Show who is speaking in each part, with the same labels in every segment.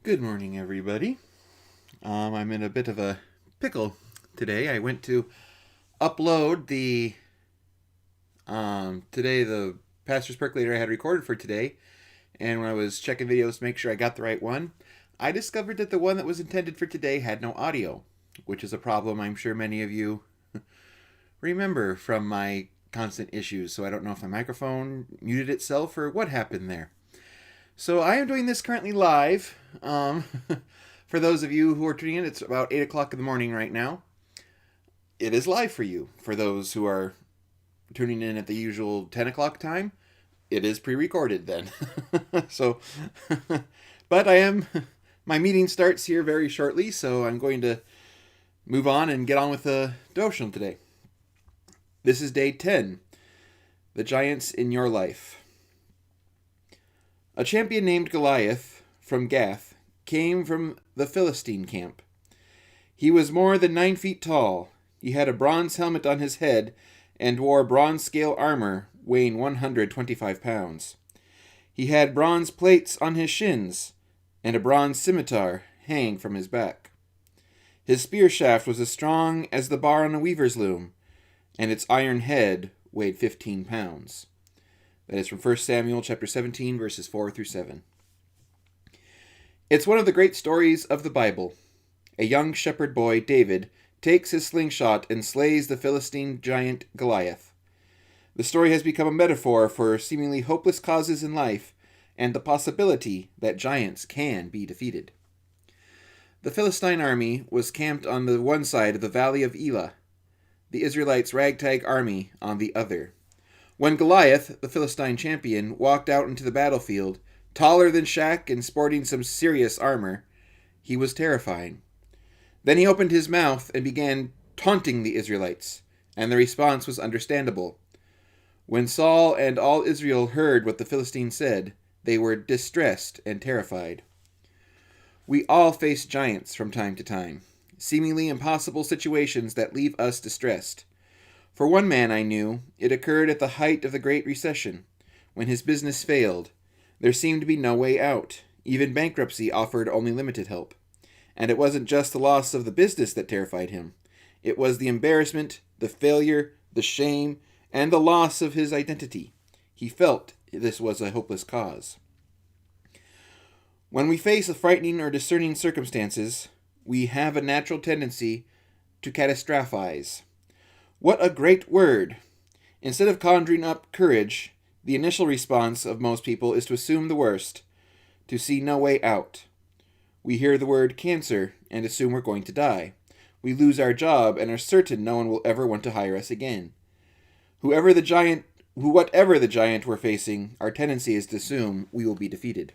Speaker 1: Good morning, everybody. I'm in a bit of a pickle today. I went to upload the Pastor's Percolator I had recorded for today, and when I was checking videos to make sure I got the right one, I discovered that the one that was intended for today had no audio, which is a problem I'm sure many of you remember from my constant issues. So I don't know if my microphone muted itself or what happened there. So I am doing this currently live. For those of you who are tuning in, it's about 8 o'clock in the morning right now. It is live for you. For those who are tuning in at the usual 10 o'clock time, it is pre-recorded then. So, but my meeting starts here very shortly, so I'm going to move on and get on with the devotional today. This is day 10, the giants in your life. A champion named Goliath from Gath came from the Philistine camp. He was more than 9 feet tall. He had a bronze helmet on his head and wore bronze scale armor weighing 125 pounds. He had bronze plates on his shins and a bronze scimitar hanging from his back. His spear shaft was as strong as the bar on a weaver's loom, and its iron head weighed 15 pounds. That is from 1 Samuel chapter 17, verses 4 through 7. It's one of the great stories of the Bible. A young shepherd boy, David, takes his slingshot and slays the Philistine giant Goliath. The story has become a metaphor for seemingly hopeless causes in life and the possibility that giants can be defeated. The Philistine army was camped on the one side of the valley of Elah, the Israelites' ragtag army on the other. When Goliath, the Philistine champion, walked out into the battlefield, taller than Shaq and sporting some serious armor, he was terrifying. Then he opened his mouth and began taunting the Israelites, and the response was understandable. When Saul and all Israel heard what the Philistine said, they were distressed and terrified. We all face giants from time to time, seemingly impossible situations that leave us distressed. For one man I knew, it occurred at the height of the Great Recession, when his business failed. There seemed to be no way out. Even bankruptcy offered only limited help. And it wasn't just the loss of the business that terrified him. It was the embarrassment, the failure, the shame, and the loss of his identity. He felt this was a hopeless cause. When we face a frightening or discerning circumstances, we have a natural tendency to catastrophize. What a great word! Instead of conjuring up courage, the initial response of most people is to assume the worst, to see no way out. We hear the word cancer and assume we're going to die. We lose our job and are certain no one will ever want to hire us again. Whatever the giant we're facing, our tendency is to assume we will be defeated.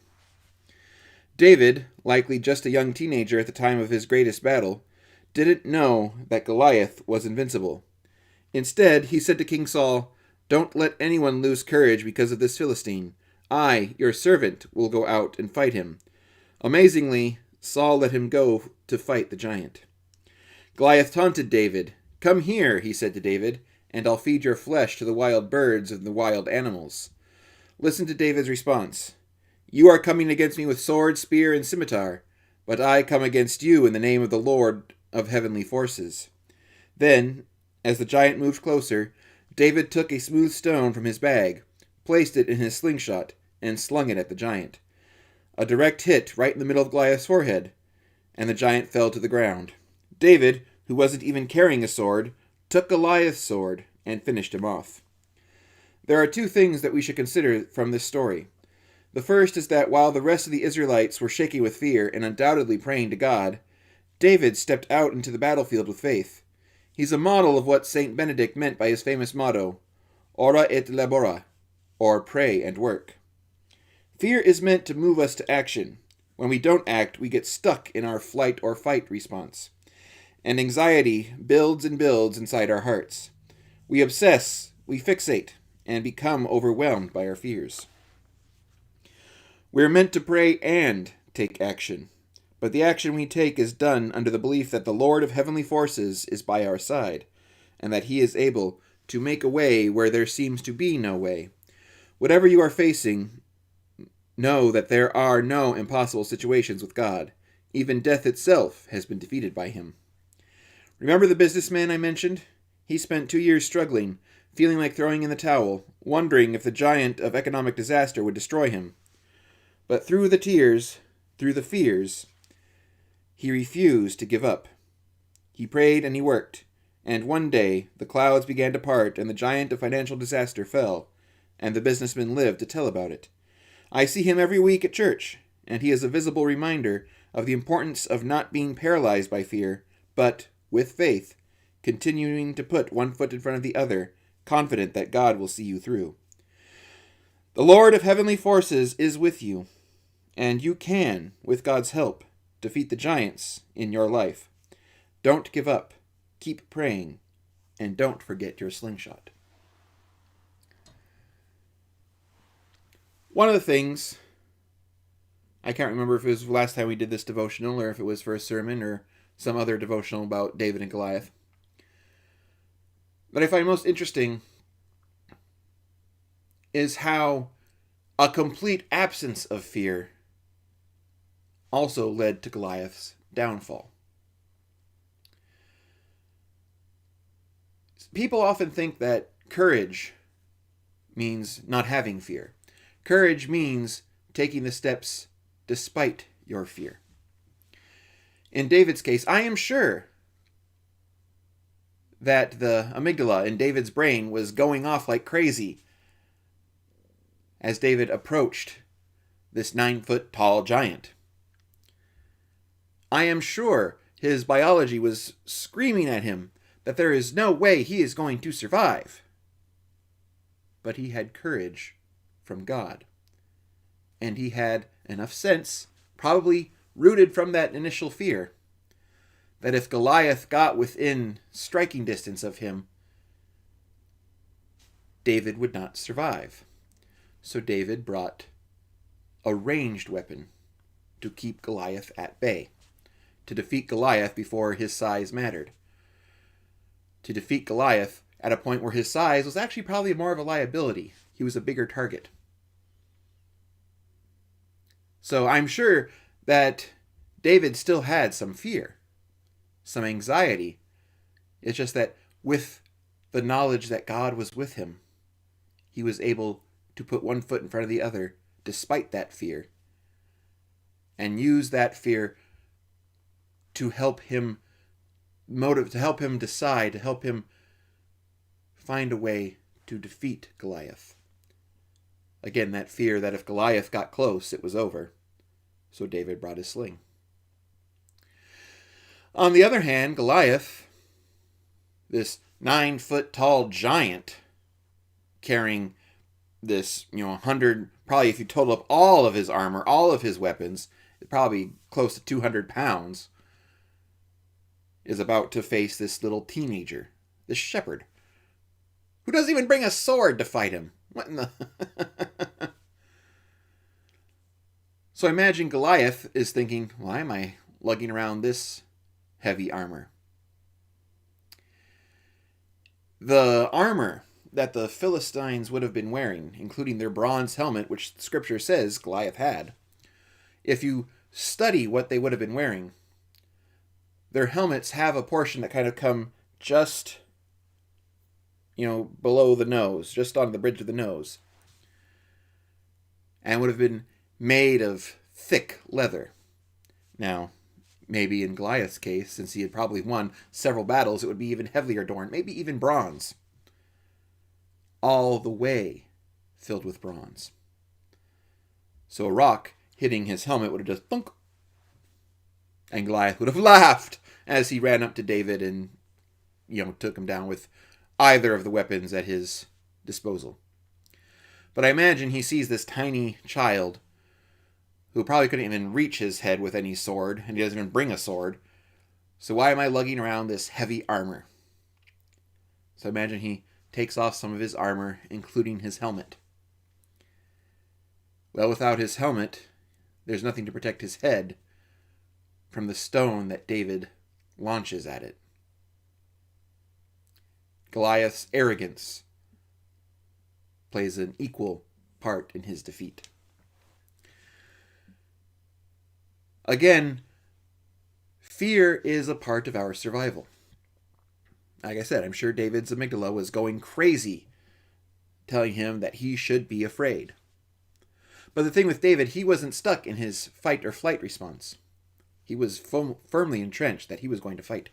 Speaker 1: David, likely just a young teenager at the time of his greatest battle, didn't know that Goliath was invincible. Instead, he said to King Saul, "Don't let anyone lose courage because of this Philistine. I, your servant, will go out and fight him." Amazingly, Saul let him go to fight the giant. Goliath taunted David. "Come here," he said to David, "and I'll feed your flesh to the wild birds and the wild animals." Listen to David's response. "You are coming against me with sword, spear, and scimitar, but I come against you in the name of the Lord of heavenly forces." Then, as the giant moved closer, David took a smooth stone from his bag, placed it in his slingshot, and slung it at the giant. A direct hit right in the middle of Goliath's forehead, and the giant fell to the ground. David, who wasn't even carrying a sword, took Goliath's sword and finished him off. There are two things that we should consider from this story. The first is that while the rest of the Israelites were shaking with fear and undoubtedly praying to God, David stepped out into the battlefield with faith. He's a model of what Saint Benedict meant by his famous motto, Ora et labora, or pray and work. Fear is meant to move us to action. When we don't act, we get stuck in our flight or fight response. And anxiety builds and builds inside our hearts. We obsess, we fixate, and become overwhelmed by our fears. We're meant to pray and take action. But the action we take is done under the belief that the Lord of heavenly forces is by our side, and that he is able to make a way where there seems to be no way. Whatever you are facing, know that there are no impossible situations with God. Even death itself has been defeated by him. Remember the businessman I mentioned? He spent 2 years struggling, feeling like throwing in the towel, wondering if the giant of economic disaster would destroy him. But through the tears, through the fears, he refused to give up. He prayed and he worked, and one day the clouds began to part and the giant of financial disaster fell, and the businessman lived to tell about it. I see him every week at church, and he is a visible reminder of the importance of not being paralyzed by fear, but, with faith, continuing to put one foot in front of the other, confident that God will see you through. The Lord of heavenly forces is with you, and you can, with God's help, defeat the giants in your life. Don't give up, keep praying, and don't forget your slingshot. One of the things, I can't remember if it was the last time we did this devotional or if it was for a sermon or some other devotional about David and Goliath, that I find most interesting is how a complete absence of fear also led to Goliath's downfall. People often think that courage means not having fear. Courage means taking the steps despite your fear. In David's case, I am sure that the amygdala in David's brain was going off like crazy as David approached this 9-foot-tall giant. I am sure his biology was screaming at him that there is no way he is going to survive. But he had courage from God. And he had enough sense, probably rooted from that initial fear, that if Goliath got within striking distance of him, David would not survive. So David brought a ranged weapon to keep Goliath at bay, to defeat Goliath before his size mattered, to defeat Goliath at a point where his size was actually probably more of a liability. He was a bigger target. So I'm sure that David still had some fear, some anxiety. It's just that with the knowledge that God was with him, he was able to put one foot in front of the other despite that fear and use that fear to help him to help him decide, to help him find a way to defeat Goliath. Again, that fear that if Goliath got close, it was over. So David brought his sling. On the other hand, Goliath, this 9-foot-tall giant, carrying this, 100, probably if you total up all of his armor, all of his weapons, probably close to 200 pounds, is about to face this little teenager, this shepherd, who doesn't even bring a sword to fight him. What in the... So I imagine Goliath is thinking, why am I lugging around this heavy armor? The armor that the Philistines would have been wearing, including their bronze helmet, which Scripture says Goliath had, if you study what they would have been wearing, their helmets have a portion that kind of come just, below the nose, just on the bridge of the nose, and would have been made of thick leather. Now, maybe in Goliath's case, since he had probably won several battles, it would be even heavier adorned, maybe even bronze. All the way filled with bronze. So a rock hitting his helmet would have just thunk. And Goliath would have laughed as he ran up to David and, took him down with either of the weapons at his disposal. But I imagine he sees this tiny child who probably couldn't even reach his head with any sword, and he doesn't even bring a sword. So why am I lugging around this heavy armor? So I imagine he takes off some of his armor, including his helmet. Well, without his helmet, there's nothing to protect his head from the stone that David launches at it. Goliath's arrogance plays an equal part in his defeat. Again, fear is a part of our survival. Like I said, I'm sure David's amygdala was going crazy, telling him that he should be afraid. But the thing with David, he wasn't stuck in his fight or flight response. He was firmly entrenched that he was going to fight.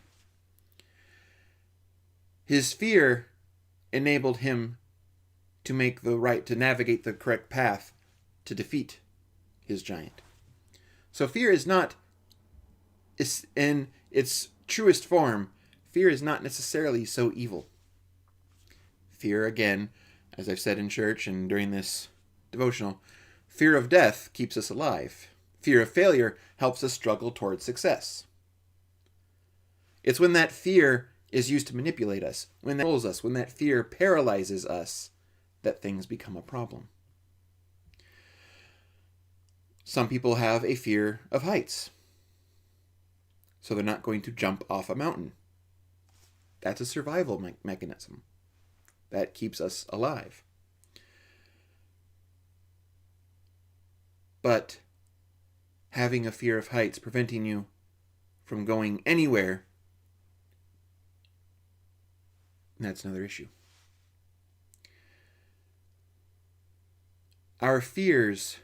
Speaker 1: His fear enabled him to navigate the correct path to defeat his giant. So fear is not, in its truest form, fear is not necessarily so evil. Fear, again, as I've said in church and during this devotional, fear of death keeps us alive. Fear of failure helps us struggle towards success. It's when that fear is used to manipulate us, when that controls us, when that fear paralyzes us, that things become a problem. Some people have a fear of heights, so they're not going to jump off a mountain. That's a survival mechanism that keeps us alive. But having a fear of heights preventing you from going anywhere, that's another issue. Our fears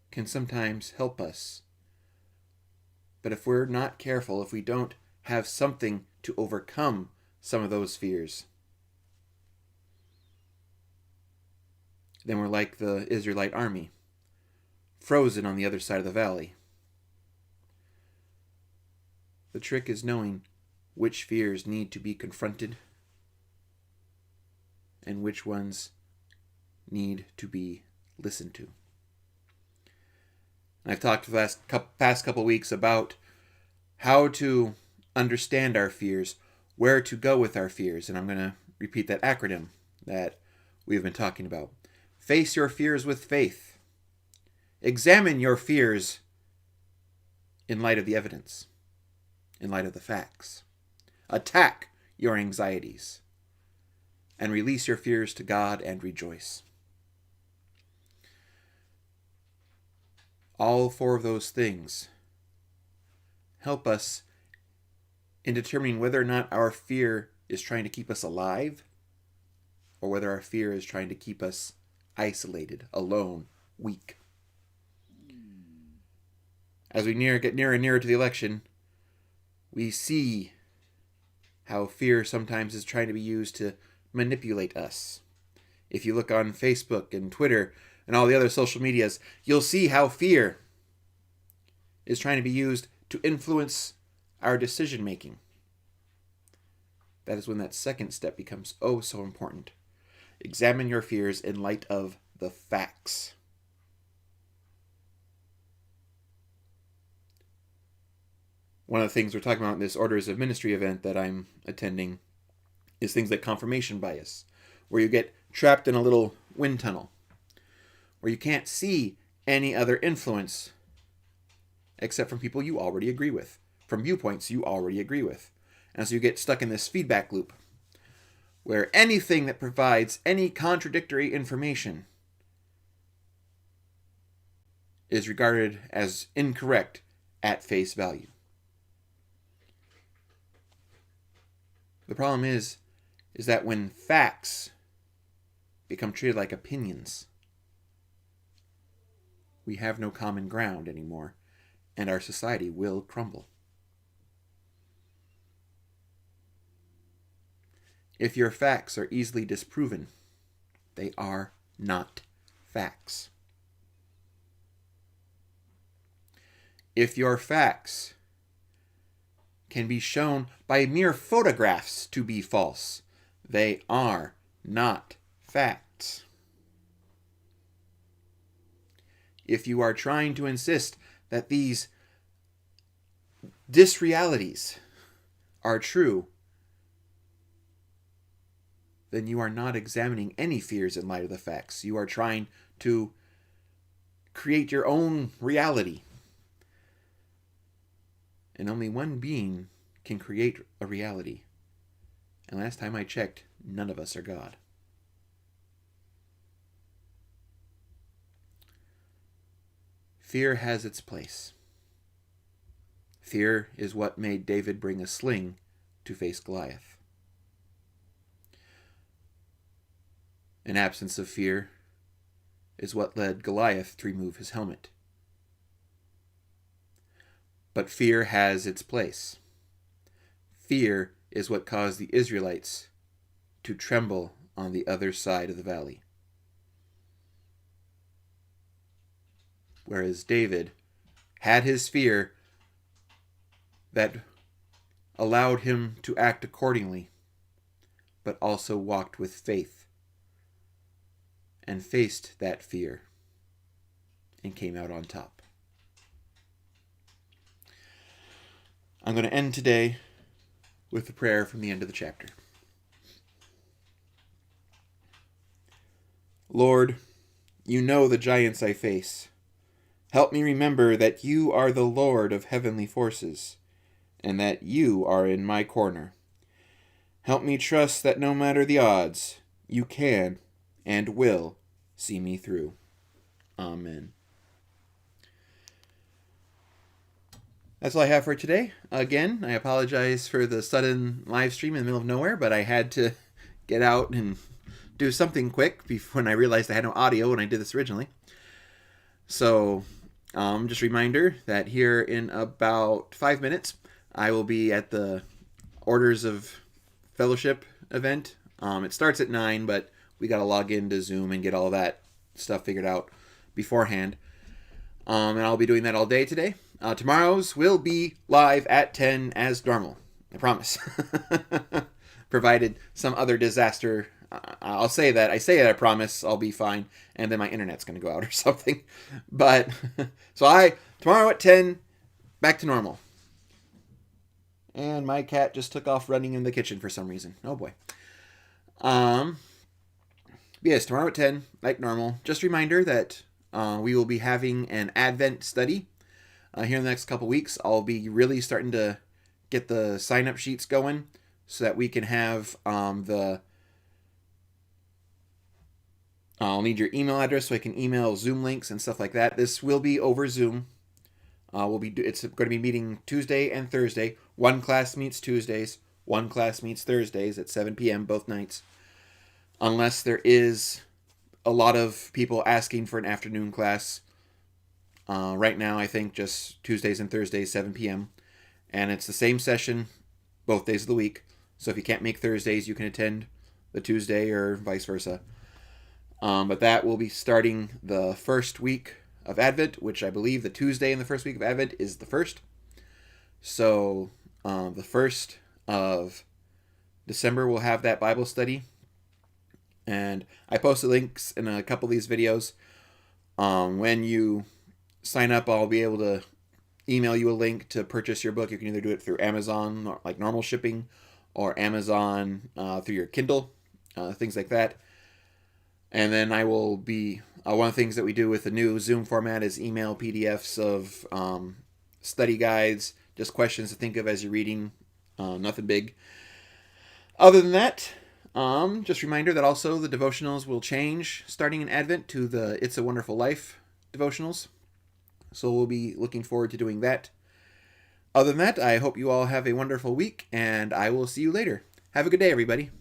Speaker 1: can sometimes help us, but if we're not careful, if we don't have something to overcome some of those fears, then we're like the Israelite army, frozen on the other side of the valley. The trick is knowing which fears need to be confronted and which ones need to be listened to. I've talked the past couple weeks about how to understand our fears, where to go with our fears, and I'm going to repeat that acronym that we've been talking about. Face your fears with faith. Examine your fears in light of the evidence, in light of the facts. Attack your anxieties and release your fears to God and rejoice. All four of those things help us in determining whether or not our fear is trying to keep us alive or whether our fear is trying to keep us isolated, alone, weak. As we get nearer and nearer to the election, we see how fear sometimes is trying to be used to manipulate us. If you look on Facebook and Twitter and all the other social medias, you'll see how fear is trying to be used to influence our decision making. That is when that second step becomes oh so important. Examine your fears in light of the facts. One of the things we're talking about in this Orders of Ministry event that I'm attending is things like confirmation bias, where you get trapped in a little wind tunnel, where you can't see any other influence except from people you already agree with, from viewpoints you already agree with. And so you get stuck in this feedback loop, where anything that provides any contradictory information is regarded as incorrect at face value. The problem is that when facts become treated like opinions, we have no common ground anymore, and our society will crumble. If your facts are easily disproven, they are not facts. If your facts can be shown by mere photographs to be false, they are not facts. If you are trying to insist that these disrealities are true, then you are not examining any fears in light of the facts. You are trying to create your own reality. And only one being can create a reality. And last time I checked, none of us are God. fear has its place. Fear is what made David bring a sling to face Goliath. An absence of fear is what led Goliath to remove his helmet. But fear has its place. Fear is what caused the Israelites to tremble on the other side of the valley. Whereas David had his fear that allowed him to act accordingly, but also walked with faith and faced that fear and came out on top. I'm going to end today with the prayer from the end of the chapter. Lord, you know the giants I face. Help me remember that you are the Lord of heavenly forces, and that you are in my corner. Help me trust that no matter the odds, you can and will see me through. Amen. That's all I have for today. Again, I apologize for the sudden live stream in the middle of nowhere, but I had to get out and do something quick when I realized I had no audio when I did this originally. So, just a reminder that here in about 5 minutes, I will be at the Orders of Fellowship event. It starts at 9, but we got to log into Zoom and get all that stuff figured out beforehand. And I'll be doing that all day today. Tomorrow's will be live at 10 as normal. I promise. Provided some other disaster. I'll say that. I say that I promise I'll be fine. And then my internet's going to go out or something. But, so tomorrow at 10, back to normal. And my cat just took off running in the kitchen for some reason. Oh boy. Yes, tomorrow at 10, like normal. Just a reminder that we will be having an Advent study here in the next couple weeks. I'll be really starting to get the sign-up sheets going so that we can have I'll need your email address so I can email Zoom links and stuff like that. This will be over Zoom. It's going to be meeting Tuesday and Thursday. One class meets Tuesdays, one class meets Thursdays at 7 p.m. both nights. Unless there is a lot of people asking for an afternoon class. Right now, I think just Tuesdays and Thursdays, 7 p.m. And it's the same session both days of the week. So if you can't make Thursdays, you can attend the Tuesday or vice versa. But that will be starting the first week of Advent, which I believe the Tuesday in the first week of Advent is the 1st. So the 1st of December, we'll have that Bible study. And I posted links in a couple of these videos. When you sign up, I'll be able to email you a link to purchase your book. You can either do it through Amazon, like normal shipping, or Amazon through your Kindle, things like that. And then I will be, one of the things that we do with the new Zoom format is email PDFs of study guides, just questions to think of as you're reading, nothing big. Other than that, just a reminder that also the devotionals will change starting in Advent to the It's a Wonderful Life devotionals. So we'll be looking forward to doing that. Other than that, I hope you all have a wonderful week, and I will see you later. Have a good day, everybody.